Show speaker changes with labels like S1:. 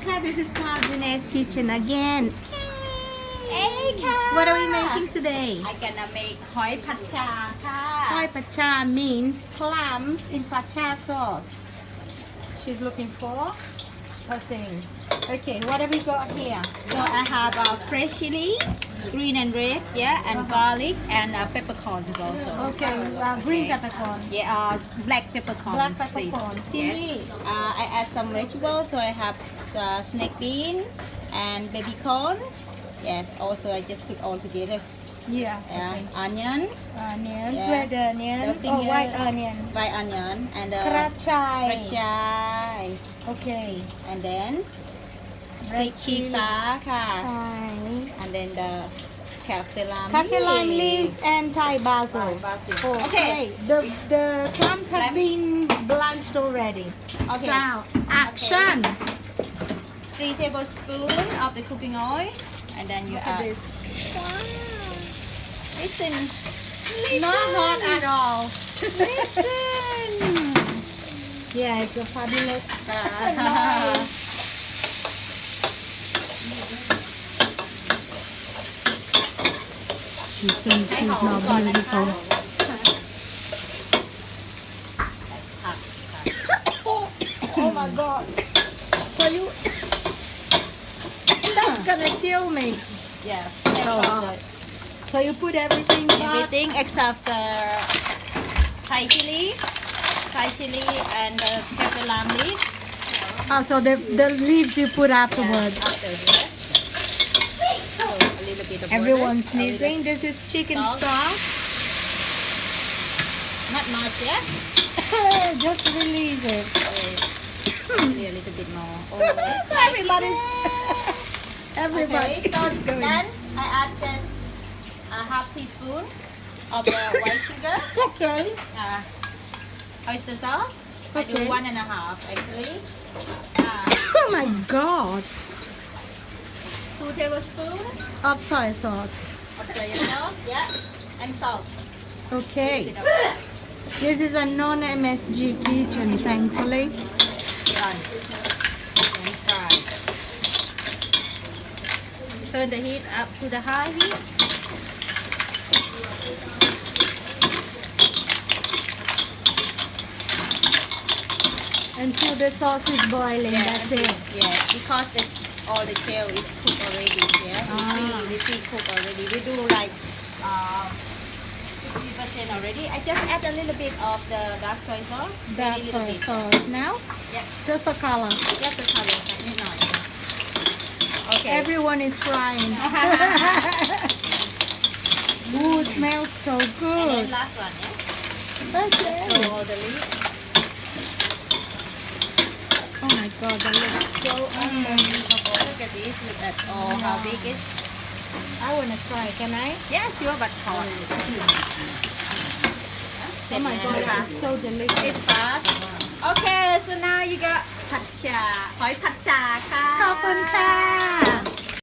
S1: ค่ะ this is Cleanest kitchen again.
S2: Hey ค่ะ
S1: What are we making today?
S2: I gonna make Hoi Phad cha ค่ะ
S1: Hoi Phad means clams in pacha sauce. She's looking for her thing. Okay, what have we got here?
S2: So I have fresh chili, green and red, yeah, and garlic and peppercorns also.
S1: Okay, green peppercorn.
S2: Yeah, black peppercorns,
S1: Black
S2: please.
S1: peppercorn.
S2: Yes.
S1: Chili.
S2: I add some vegetables, so I have snake bean and baby corns. Yes, also I just put all together.
S1: Yes, okay.
S2: Onion,
S1: Onions,
S2: Yeah.
S1: red onion,
S2: The
S1: or white
S2: fingers.
S1: onion.
S2: white onion, and
S1: Crab chai.
S2: fresh chai,
S1: Okay.
S2: and then
S1: Red
S2: pita,ค่ะ
S1: chai.
S2: and then the cafe lime
S1: Cafe lime leaves and Thai basil.
S2: basil.
S1: Okay. The clams have
S2: Clams.
S1: been blanched already.
S2: Okay.
S1: Now, action.
S2: 3 tablespoons of the cooking oil, and then you
S1: Look at
S2: add.
S1: this.
S2: Listen,
S1: Not hot at all.
S2: listen.
S1: Yeah, it's a fabulous. She thinks she's not beautiful. Oh my god. So you that's gonna kill me.
S2: Yeah.
S1: So hot. So you put everything back.
S2: Everything except the Thai chili, and the pepper lime leaf.
S1: Oh, so the leaves you put afterwards.
S2: After that. So a little bit of
S1: Everyone's
S2: water, a little-
S1: sneezing. This is chicken
S2: Salt.
S1: stock.
S2: Not much, yeah?
S1: Just release it.
S2: Only a little bit more. Oh.
S1: Everybody's everybody.
S2: Okay, so then I add just a half teaspoon of the white sugar,
S1: Okay.
S2: oyster sauce. I do
S1: Okay.
S2: 1.5 actually.
S1: Oh my god.
S2: 2 tablespoons
S1: Of soy sauce.
S2: of soy sauce, yeah, and salt.
S1: Okay.
S2: Bit of
S1: This is a non-MSG kitchen, thankfully.
S2: done. And fry. Turn the heat up to the high heat.
S1: Until the sauce is boiling, that's it.
S2: Yeah, because all the shell is cooked already. Yeah,
S1: Ah.
S2: we pre-cook already. We do like 50% already. I just add a little bit of the dark soy sauce.
S1: That
S2: Very little
S1: soy
S2: bit.
S1: sauce now.
S2: Yeah,
S1: Just for color.
S2: just the color, นิดหน่อย Okay.
S1: Everyone is frying. Ooh, smells so
S2: And
S1: good.
S2: then last one, yeah.
S1: Okay.
S2: So all the leaves.
S1: Oh my god, that looks so unbelievable.
S2: Look at this. Look at how big it is.
S1: I wanna try, can I?
S2: Yeah, sure, but hot.
S1: Oh my god, it's so delicious.
S2: It's fast. Okay, so now you got ผัดชา หอยผัดชาค่ะ
S1: ขอบคุณค่ะ